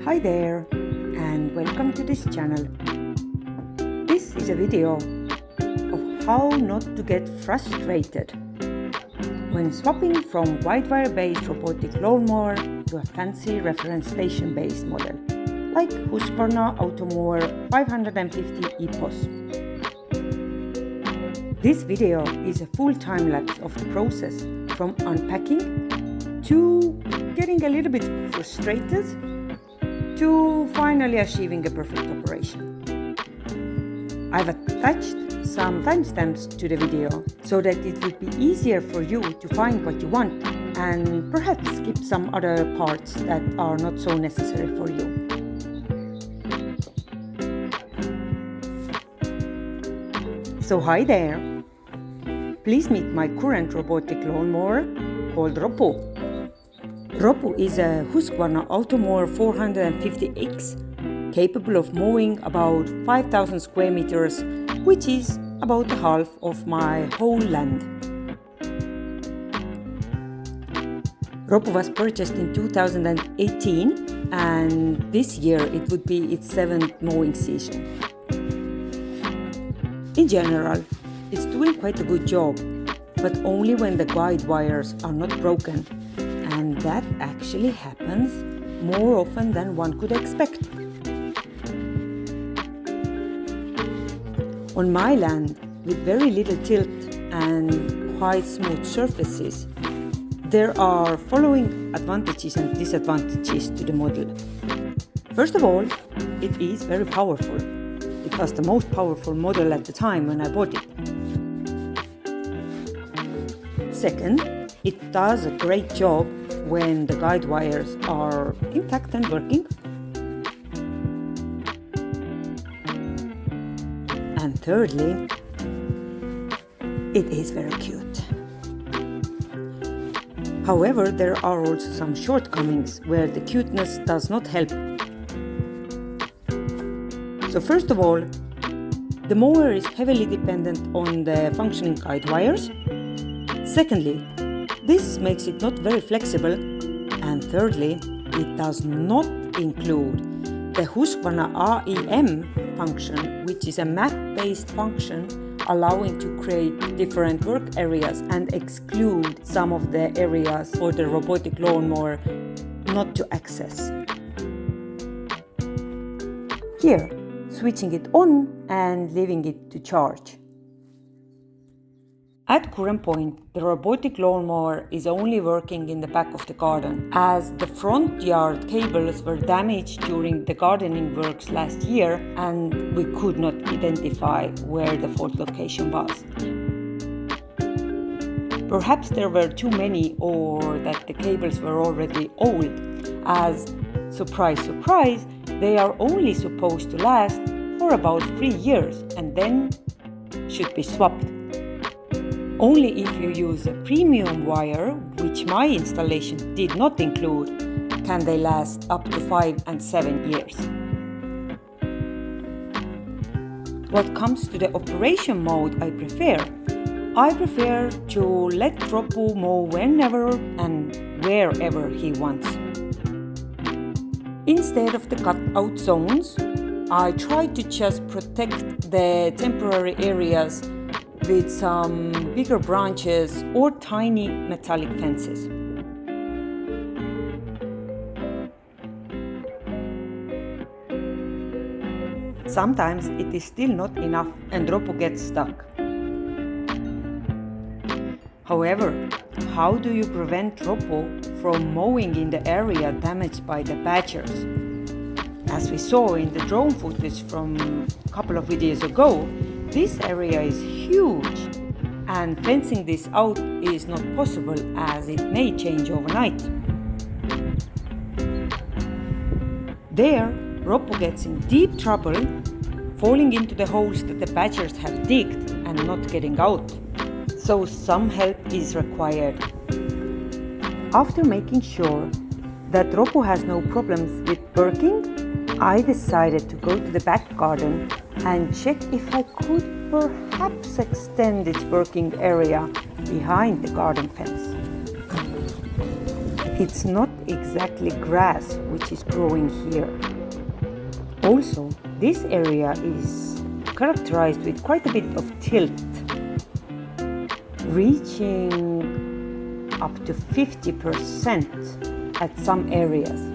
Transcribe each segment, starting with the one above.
Hi there, and welcome to this channel. This is a video of how not to get frustrated when swapping from wide wire based robotic lawnmower to a fancy reference station based model like Husqvarna Automower 550 EPOS. This video is a full time lapse of the process from unpacking to getting a little bit frustrated to finally achieving a perfect operation. I've attached some timestamps to the video so that it would be easier for you to find what you want and perhaps skip some other parts that are not so necessary for you. So hi there! Please meet my current robotic lawnmower called Ropu. Ropu is a Husqvarna Automower 450X, capable of mowing about 5,000 square meters, which is about the half of my whole land. Ropu was purchased in 2018 and this year it would be its 7th mowing season. In general, it's doing quite a good job, but only when the guide wires are not broken. And that actually happens more often than one could expect. On my land, with very little tilt and quite smooth surfaces, there are following advantages and disadvantages to the model. First of all, it is very powerful. It was the most powerful model at the time when I bought it. Second, it does a great job when the guide wires are intact and working. And thirdly, it is very cute. However, there are also some shortcomings where the cuteness does not help. So first of all, the mower is heavily dependent on the functioning guide wires. Secondly, this makes it not very flexible, and thirdly, it does not include the Husqvarna REM function, which is a map-based function allowing to create different work areas and exclude some of the areas for the robotic lawnmower not to access. Here, switching it on and leaving it to charge. At current point, the robotic lawnmower is only working in the back of the garden, as the front yard cables were damaged during the gardening works last year and we could not identify where the fault location was. Perhaps there were too many or that the cables were already old, as, surprise, surprise, they are only supposed to last for about 3 years and then should be swapped. Only if you use a premium wire, which my installation did not include, can they last up to 5 and 7 years. What comes to the operation mode I prefer to let Ropu mow whenever and wherever he wants. Instead of the cut-out zones, I try to just protect the temporary areas with some bigger branches or tiny metallic fences. Sometimes it is still not enough and Ropu gets stuck. However, how do you prevent Ropu from mowing in the area damaged by the badgers? As we saw in the drone footage from a couple of videos ago, this area is huge and fencing this out is not possible as it may change overnight. There, Ropu gets in deep trouble, falling into the holes that the badgers have digged and not getting out. So some help is required. After making sure that Ropu has no problems with working, I decided to go to the back garden and check if I could perhaps extend its working area behind the garden fence. It's not exactly grass which is growing here. Also, this area is characterized with quite a bit of tilt, reaching up to 50% at some areas.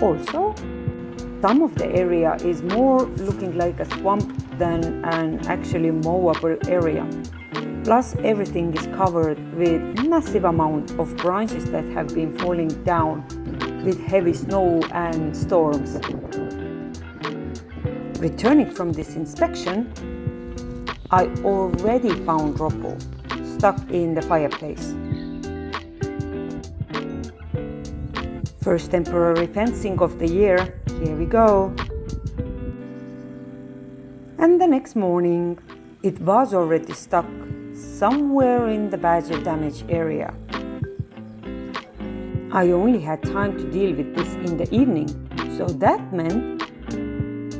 Also, some of the area is more looking like a swamp than an actually mowable area. Plus, everything is covered with massive amount of branches that have been falling down with heavy snow and storms. Returning from this inspection, I already found Ropu stuck in the fireplace. First temporary fencing of the year, here we go. And the next morning, it was already stuck somewhere in the badger damage area. I only had time to deal with this in the evening, so that meant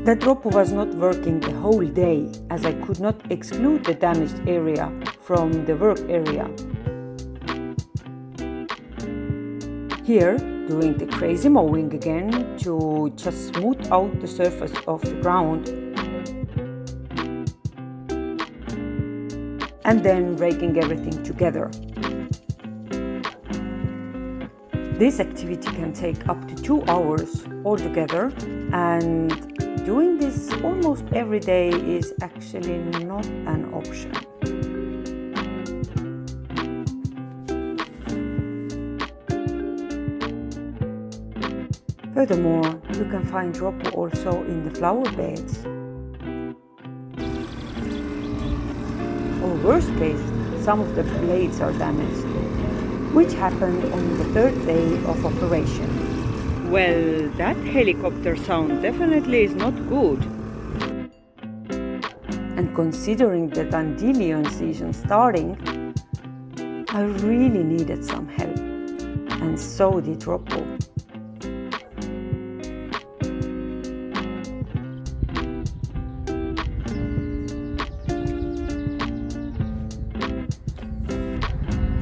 that Ropu was not working the whole day, as I could not exclude the damaged area from the work area. Here, doing the crazy mowing again to just smooth out the surface of the ground, and then raking everything together. This activity can take up to 2 hours altogether, and doing this almost every day is actually not an option. Furthermore, you can find Ropu also in the flower beds. Or worst case, some of the blades are damaged, which happened on the 3rd day of operation. Well, that helicopter sound definitely is not good. And considering the dandelion season starting, I really needed some help, and so did Ropu.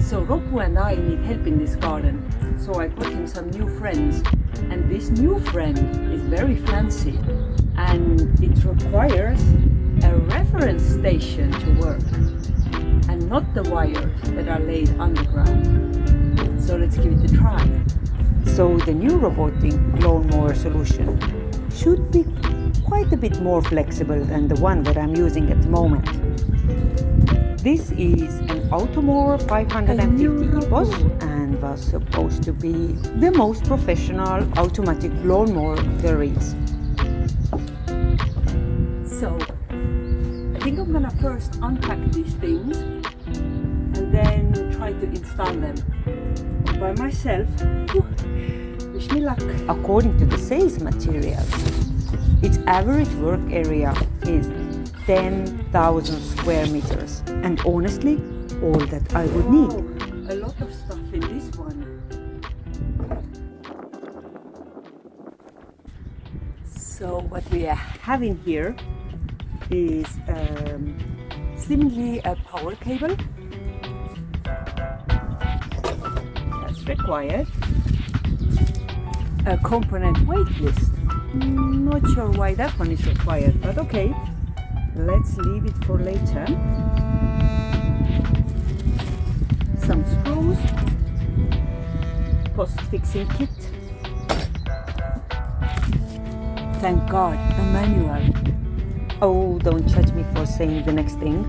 So Ropu and I need help in this garden, so I got him some new friends, and this new friend is very fancy, and it requires a reference station to work, and not the wires that are laid underground. So let's give it a try. So the new robotic lawnmower solution should be quite a bit more flexible than the one that I'm using at the moment. This is an Automower 550 EPOS and was supposed to be the most professional automatic lawnmower there is. So, I think I'm gonna first unpack these things and then try to install them by myself. Wish me luck. According to the sales materials, its average work area is 10,000 square meters, and honestly, all that I would need. A lot of stuff in this one. So what we are having here is seemingly a power cable. That's required. A component weight list. Not sure why that one is required, but okay. Let's leave it for later. Some screws, post-fixing kit. Thank God, a manual. Oh, don't judge me for saying the next thing.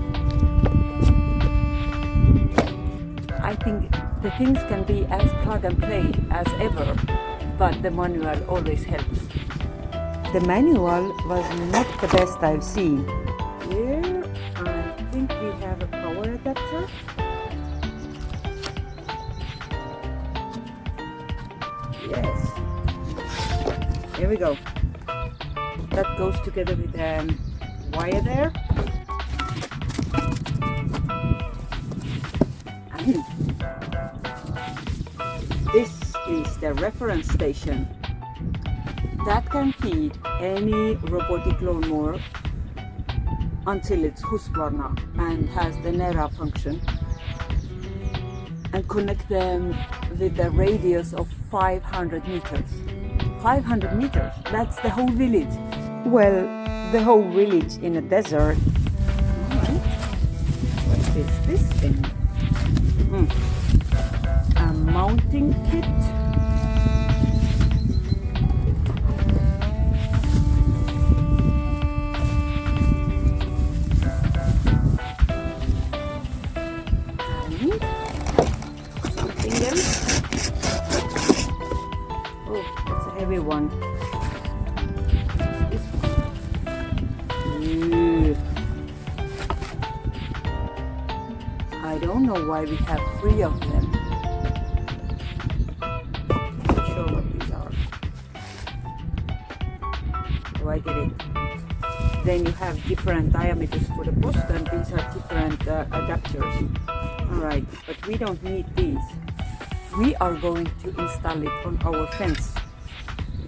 I think the things can be as plug and play as ever, but the manual always helps. The manual was not the best I've seen. Here, I think we have a power adapter. Yes. Here we go. That goes together with the wire there. And this is the reference station that can feed any robotic lawnmower until it's Husqvarna and has the NERA function. and connect them with a radius of 500 meters. 500 meters, that's the whole village. Well, the whole village in a desert. Alright. What is this thing? A mounting kit. Oh, it's a heavy one. This one. I don't know why we have 3 of them. Not sure what these are. Do I get it? Then you have different diameters for the post, and these are different adapters. Alright, but we don't need these. We are going to install it on our fence.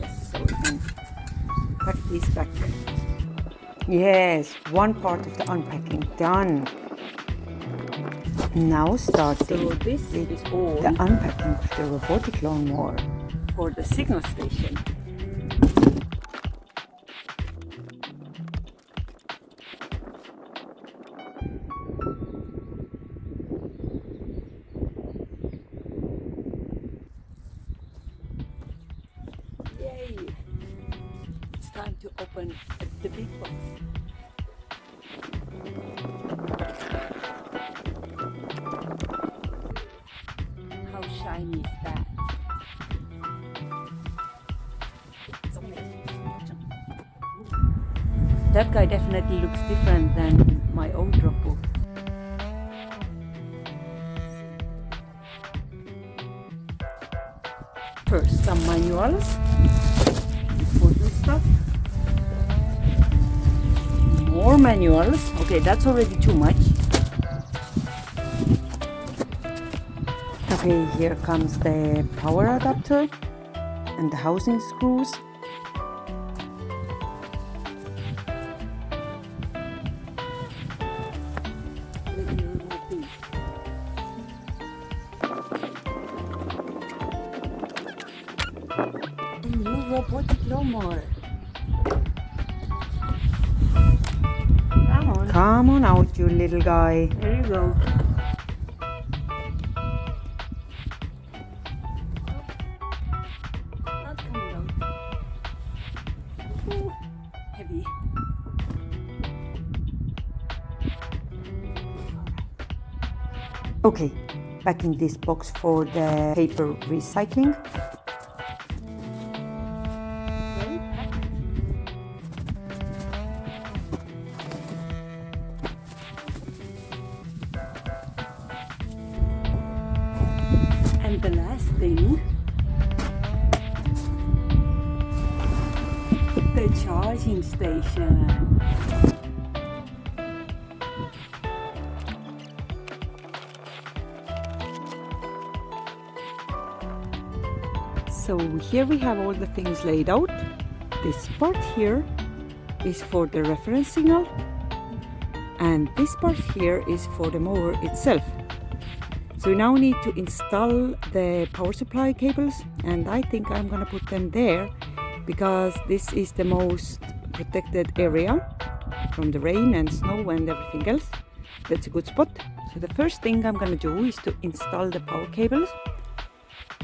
Yes, so we can pack these back. Yes, one part of the unpacking done. Now starting So this is all the unpacking of the robotic lawnmower. for the signal station. Yay! It's time to open the big box. How shiny is that? That guy definitely looks different than my old Ropu. First, some manuals, important stuff. More manuals. Okay, that's already too much. Okay, here comes the power adapter and the housing screws. Let me remove these. A new robotic lawnmower. Come on. Come on out, you little guy. There you go. Not coming out. Ooh, heavy. Okay, back in this box for the paper recycling. Well packed. And the last thing, the charging station. So here we have all the things laid out. This part here is for the reference signal, and this part here is for the mower itself. So we now need to install the power supply cables, and I think I'm gonna put them there because this is the most protected area from the rain and snow and everything else. That's a good spot. So the first thing I'm gonna do is to install the power cables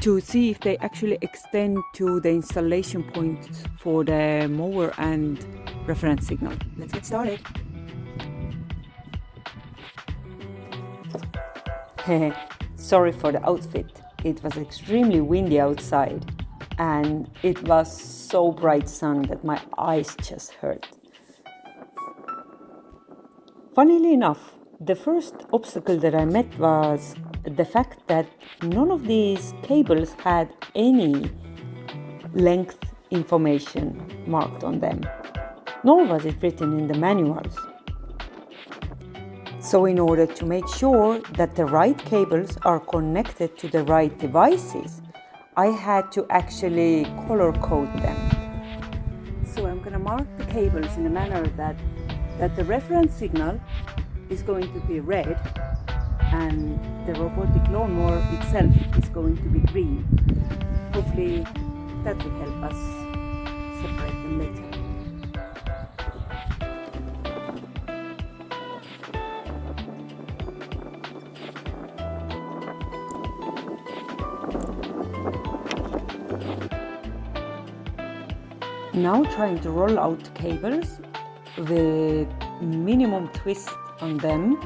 to see if they actually extend to the installation points for the mower and reference signal. Let's get started. Sorry for the outfit. It was extremely windy outside and it was so bright sun that my eyes just hurt. Funnily enough, the first obstacle that I met was the fact that none of these cables had any length information marked on them, nor was it written in the manuals. So in order to make sure that the right cables are connected to the right devices, I had to actually color code them. So I'm going to mark the cables in a manner that the reference signal is going to be red and the robotic lawnmower itself is going to be green. Hopefully that will help us separate them later. Now trying to roll out cables with minimum twist on them.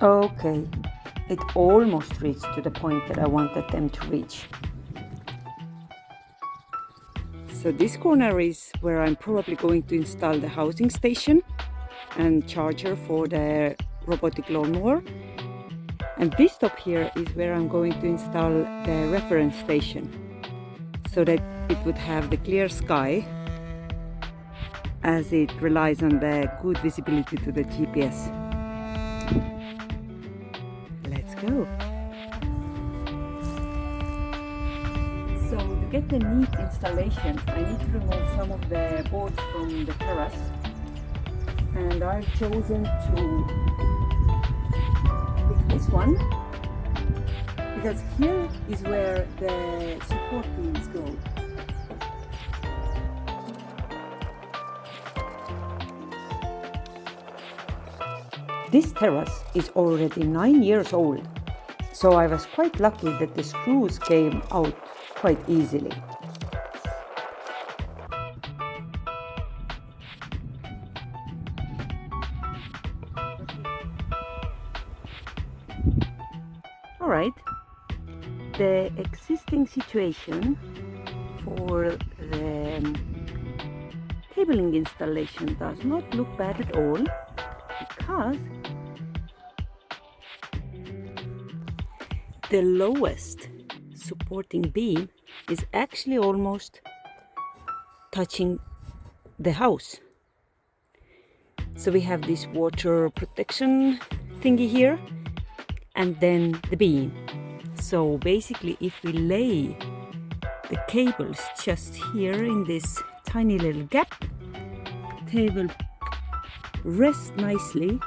Okay, it almost reached to the point that I wanted them to reach. So this corner is where I'm probably going to install the housing station and charger for the robotic lawnmower. And this top here is where I'm going to install the reference station, so that it would have the clear sky, as it relies on the good visibility to the GPS. Let's go. So to get the neat installation, I need to remove some of the boards from the terrace, and I've chosen to pick this one because here is where the support beams go. This terrace is already 9 years old, so I was quite lucky that the screws came out quite easily. Alright, the existing situation for the cabling installation does not look bad at all, because the lowest supporting beam is actually almost touching the house. So we have this water protection thingy here, and then the beam. So basically, if we lay the cables just here in this tiny little gap, they will rest nicely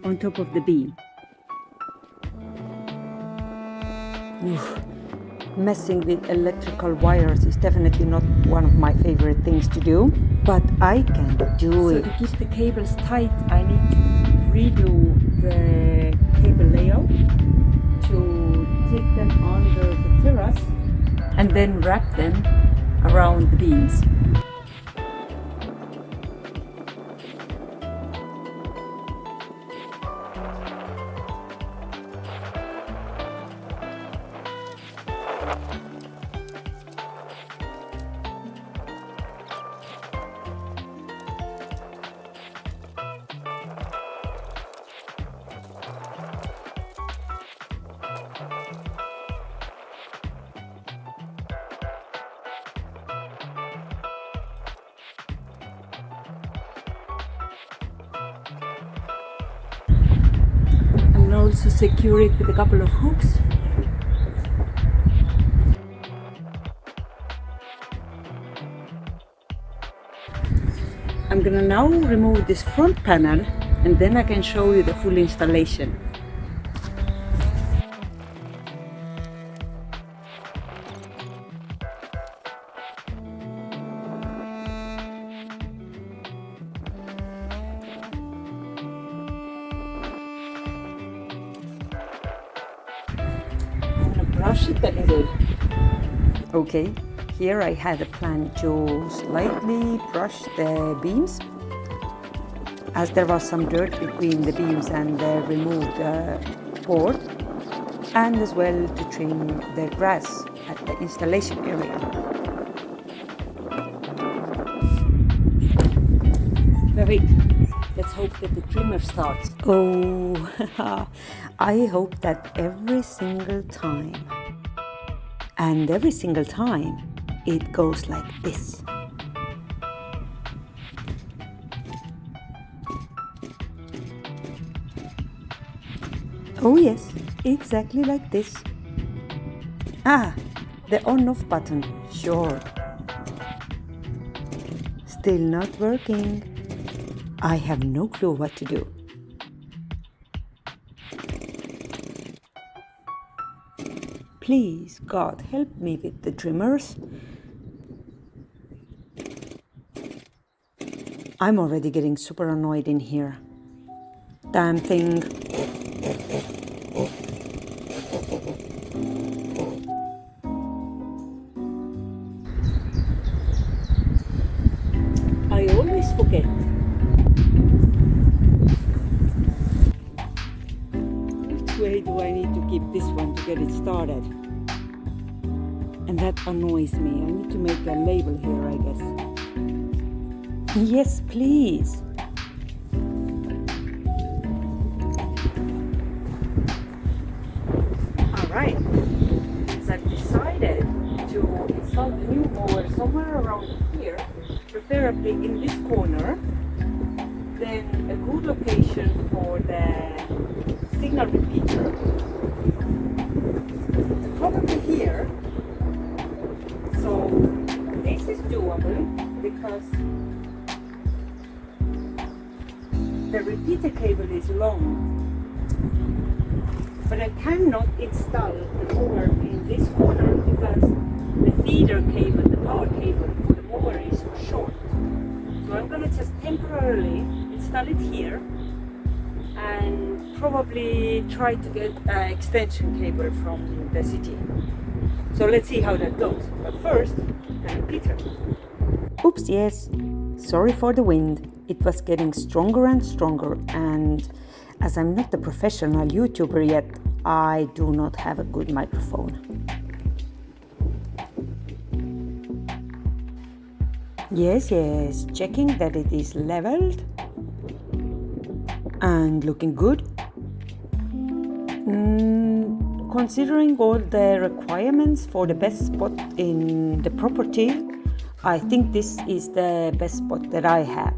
on top of the beam. Oof. Messing with electrical wires is definitely not one of my favorite things to do, but I can do it. So to keep the cables tight, I need to redo the cable layout to take them under the terrace and then wrap them around the beams. Also secure it with a couple of hooks. I'm gonna now remove this front panel, and then I can show you the full installation. Brush it a little. Okay, here I had a plan to slightly brush the beams, as there was some dirt between the beams and the removed board, and as well to trim the grass at the installation area. Wait, let's hope that the trimmer starts. Oh, I hope that every single time, and every single time, it goes like this. Oh yes, exactly like this. Ah, the on-off button, sure. Still not working. I have no clue what to do. Please, God, help me with the trimmers. I'm already getting super annoyed in here. Damn thing. I always forget. Which way do I need to keep this one to get it started? And that annoys me. I need to make a label here, I guess. Yes, please. Alright, since I've decided to install the new mower somewhere around here, preferably in this corner, then a good location for the signal repeater, probably here. So this is doable because the repeater cable is long, but I cannot install the mower in this corner because the feeder cable, the power cable for the mower is so short. So I'm going to just temporarily install it here and probably try to get an extension cable from the city. So let's see how that goes. But first, the repeater. Oops, yes. Sorry for the wind. It was getting stronger and stronger, and as I'm not a professional YouTuber yet, I do not have a good microphone. Yes, checking that it is leveled and looking good. Considering all the requirements for the best spot in the property, I think this is the best spot that I have.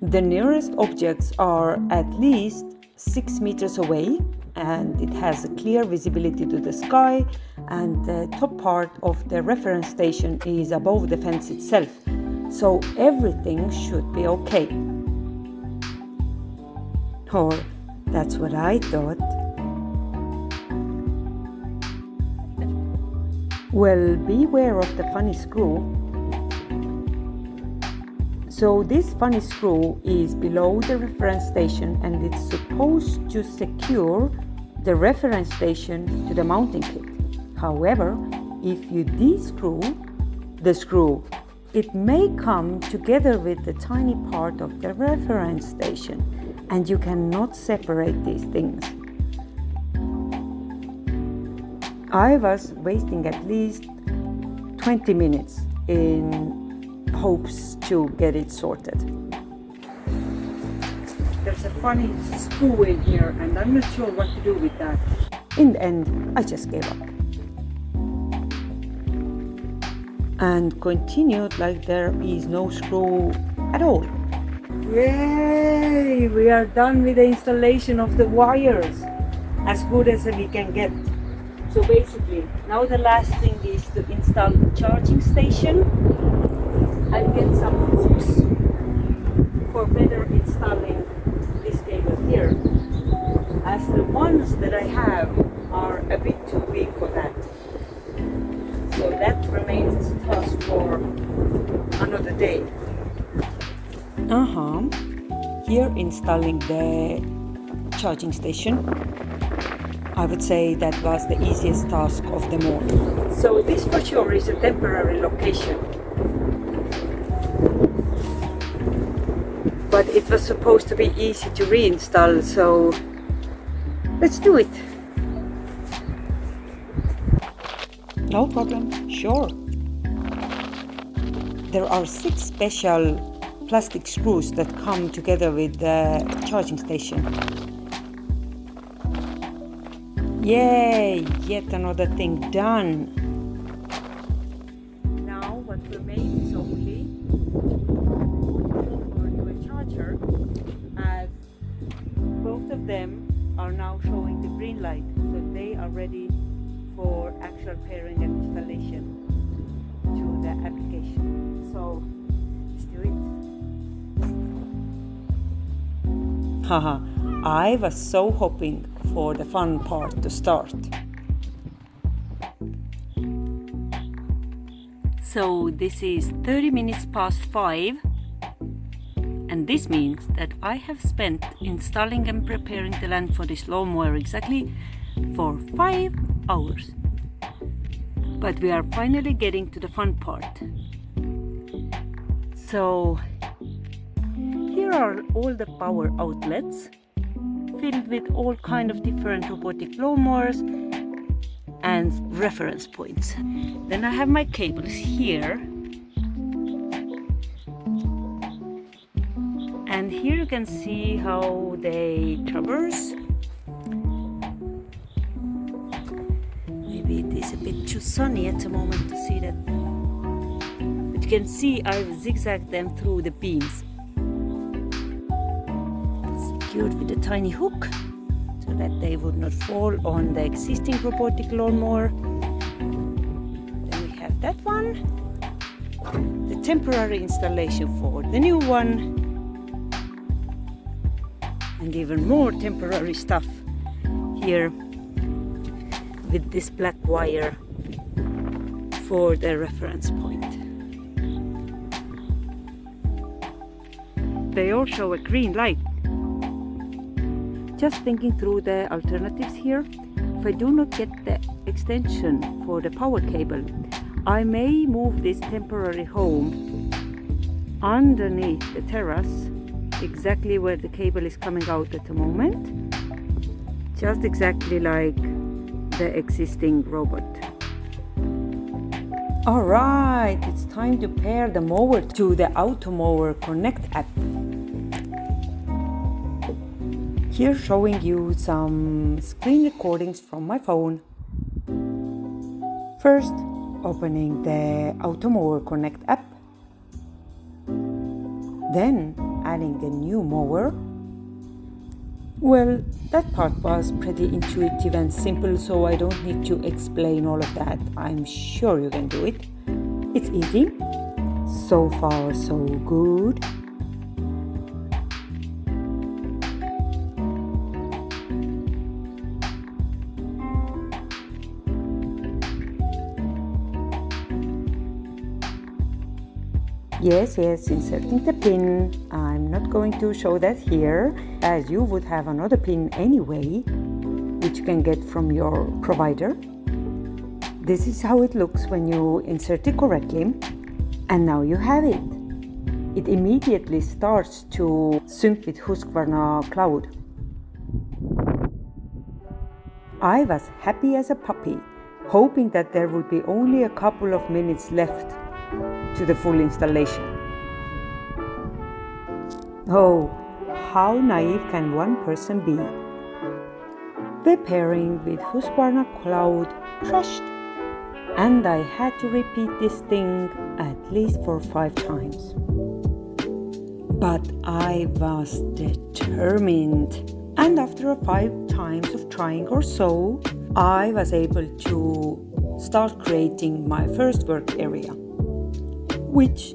The nearest objects are at least 6 meters away, and it has a clear visibility to the sky, and the top part of the reference station is above the fence itself, so everything should be okay. Or that's what I thought. Well, beware of the funny screw. So this funny screw is below the reference station, and it's supposed to secure the reference station to the mounting kit. However, if you descrew the screw, it may come together with the tiny part of the reference station, and you cannot separate these things. I was wasting at least 20 minutes in hopes to get it sorted. There's a funny screw in here, and I'm not sure what to do with that. In the end, I just gave up and continued like there is no screw at all. Yay! We are done with the installation of the wires, as good as we can get. So basically, now the last thing is to install the charging station and get some hooks for better installing this cable here, as the ones that I have are a bit too big for that. So that remains a task for another day. Here installing the charging station, I would say that was the easiest task of them all. So this for sure is a temporary location. But it was supposed to be easy to reinstall, so let's do it. No problem, sure. There are 6 special plastic screws that come together with the charging station. Yay! Yet another thing done. Now what remains is only putting over to a charger, as both of them are now showing the green light, so they are ready for actual pairing and installation to the application. So let's do it. Haha, I was so hoping for the fun part to start. So this is 30 minutes past 5, and this means that I have spent installing and preparing the land for this lawnmower exactly for 5 hours. But we are finally getting to the fun part. So here are all the power outlets filled with all kind of different robotic lawnmowers and reference points. Then I have my cables here, and here you can see how they traverse. Maybe it is a bit too sunny at the moment to see that, but you can see I've zigzagged them through the beams, secured with a tiny hook so that they would not fall on the existing robotic lawnmower. Then we have that one, the temporary installation for the new one, and even more temporary stuff here with this black wire for the reference point. They all show a green light. Just thinking through the alternatives here, if I do not get the extension for the power cable, I may move this temporary home underneath the terrace, exactly where the cable is coming out at the moment, just exactly like the existing robot. Alright, it's time to pair the mower to the Automower Connect app. Here showing you some screen recordings from my phone. First, opening the Automower Connect app. Then adding the new mower. Well, that part was pretty intuitive and simple, so I don't need to explain all of that. I'm sure you can do it. It's easy. So far, so good. Yes, inserting the pin. I'm not going to show that here, as you would have another pin anyway, which you can get from your provider. This is how it looks when you insert it correctly. And now you have it. It immediately starts to sync with Husqvarna Cloud. I was happy as a puppy, hoping that there would be only a couple of minutes left to the full installation. Oh, how naive can one person be? The pairing with Husqvarna Cloud crashed, and I had to repeat this thing at least for 5 times. But I was determined, and after 5 times of trying or so, I was able to start creating my first work area, which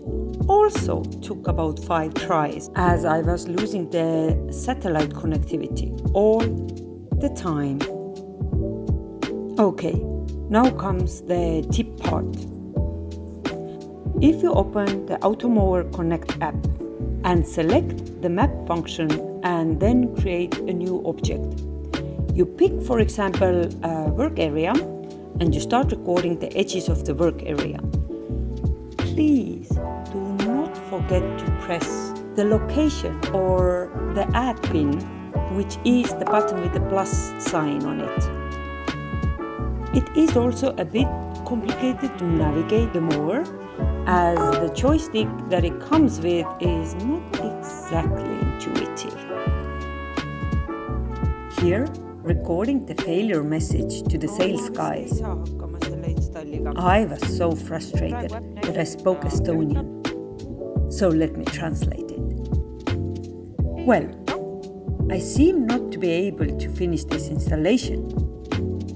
also took about 5 tries, as I was losing the satellite connectivity all the time. Okay, now comes the tip part. If you open the Automower Connect app and select the map function and then create a new object, you pick, for example, a work area and you start recording the edges of the work area. Please do not forget to press the location or the add pin, which is the button with the plus sign on it. It is also a bit complicated to navigate the mower, as the joystick that it comes with is not exactly intuitive. Here, recording the failure message to the sales guys. I was so frustrated that I spoke Estonian, so let me translate it. Well, I seem not to be able to finish this installation,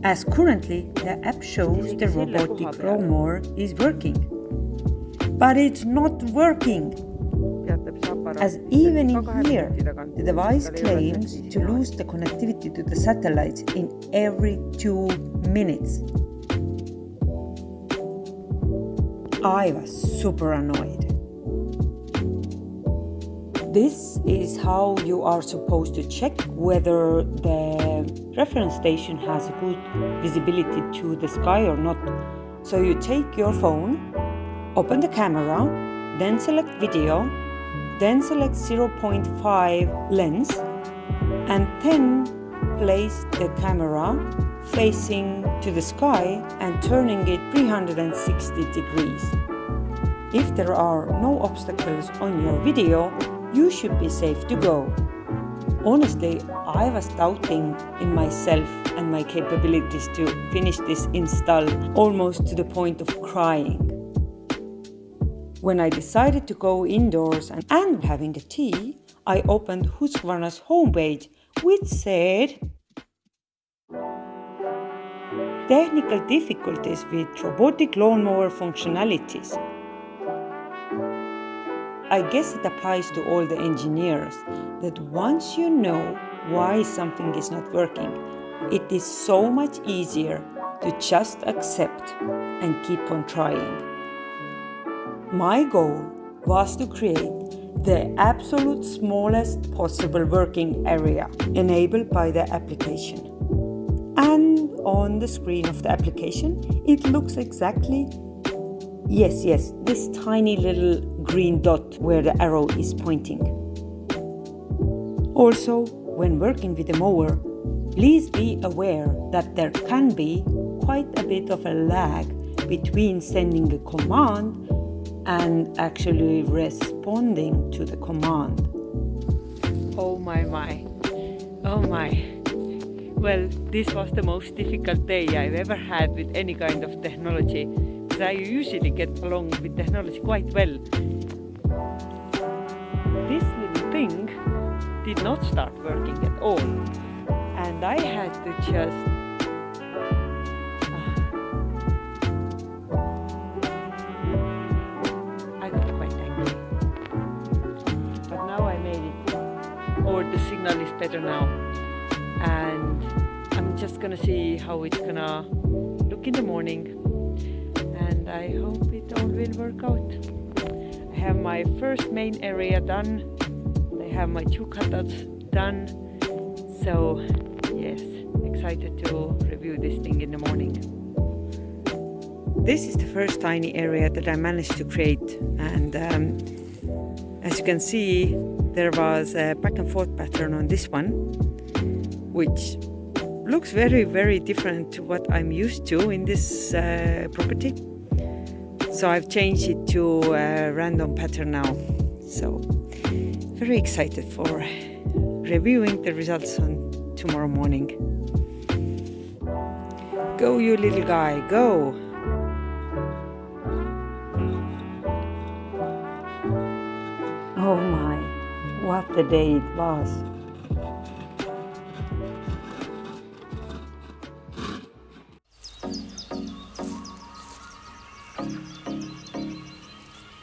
as currently the app shows the robotic lawnmower is working. But it's not working, as even in here, the device claims to lose the connectivity to the satellites in every 2 minutes. I was super annoyed. This is how you are supposed to check whether the reference station has a good visibility to the sky or not. So you take your phone, open the camera, then select video, then select 0.5 lens, and then place the camera facing to the sky and turning it 360 degrees. If there are no obstacles on your video, you should be safe to go. Honestly, I was doubting in myself and my capabilities to finish this install almost to the point of crying. When I decided to go indoors and having a tea, I opened Husqvarna's homepage, which said technical difficulties with robotic lawnmower functionalities. I guess it applies to all the engineers that once you know why something is not working, it is so much easier to just accept and keep on trying. My goal was to create the absolute smallest possible working area enabled by the application. And on the screen of the application, it looks exactly Yes, this tiny little green dot where the arrow is pointing. Also, when working with a mower, please be aware that there can be quite a bit of a lag between sending a command and actually responding to the command. Oh my. Well, this was the most difficult day I've ever had with any kind of technology. I usually get along with technology quite well. This little thing did not start working at all, and I had to just I got quite angry, but now I made it, or the signal is better now, and I'm just gonna see how it's gonna look in the morning. And I hope it all will work out. I have my first main area done. I have my 2 cutouts done. So yes, excited to review this thing in the morning. This is the first tiny area that I managed to create, and as you can see, there was a back and forth pattern on this one, which looks very, very different to what I'm used to in this property. So I've changed it to a random pattern now. So very excited for reviewing the results on tomorrow morning. Go, you little guy, go! Oh my, what a day it was!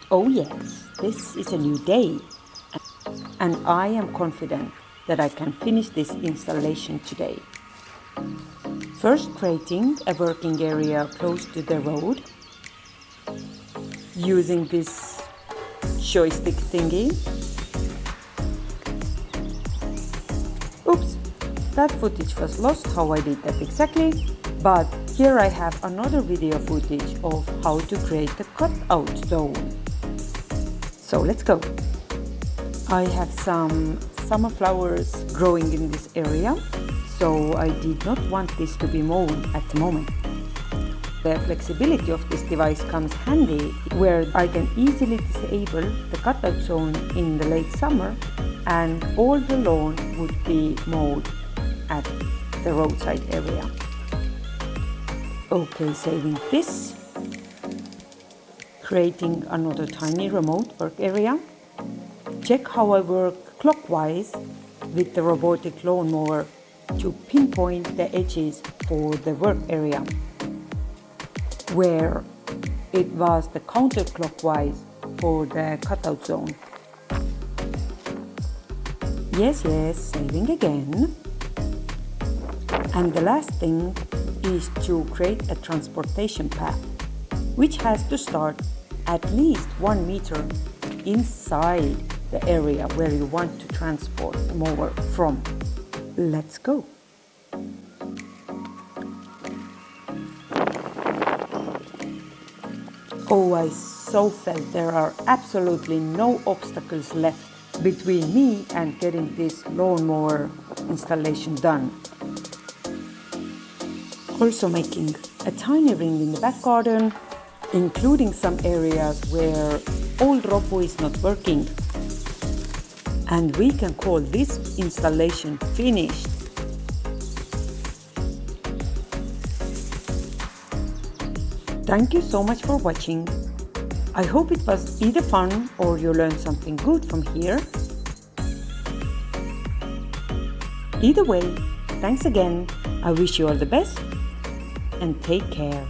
Oh yes, this is a new day, and I am confident that I can finish this installation today. First, creating a working area close to the road, using this joystick thingy. Oops, that footage was lost, how I did that exactly, but here I have another video footage of how to create the cutout zone. So let's go. I have some summer flowers growing in this area, so I did not want this to be mowed at the moment. The flexibility of this device comes handy, where I can easily disable the cutout zone in the late summer and all the lawn would be mowed at the roadside area. Okay, saving this. Creating another tiny remote work area. Check how I work clockwise with the robotic lawnmower to pinpoint the edges for the work area, where it was the counterclockwise for the cutout zone. Yes, saving again. And the last thing is to create a transportation path, which has to start at least 1 meter inside the area where you want to transport the mower from. Let's go. Oh, I so felt there are absolutely no obstacles left between me and getting this lawnmower installation done. Also making a tiny ring in the back garden, including some areas where old Ropu is not working. And we can call this installation finished. Thank you so much for watching. I hope it was either fun or you learned something good from here. Either way, thanks again. I wish you all the best and take care.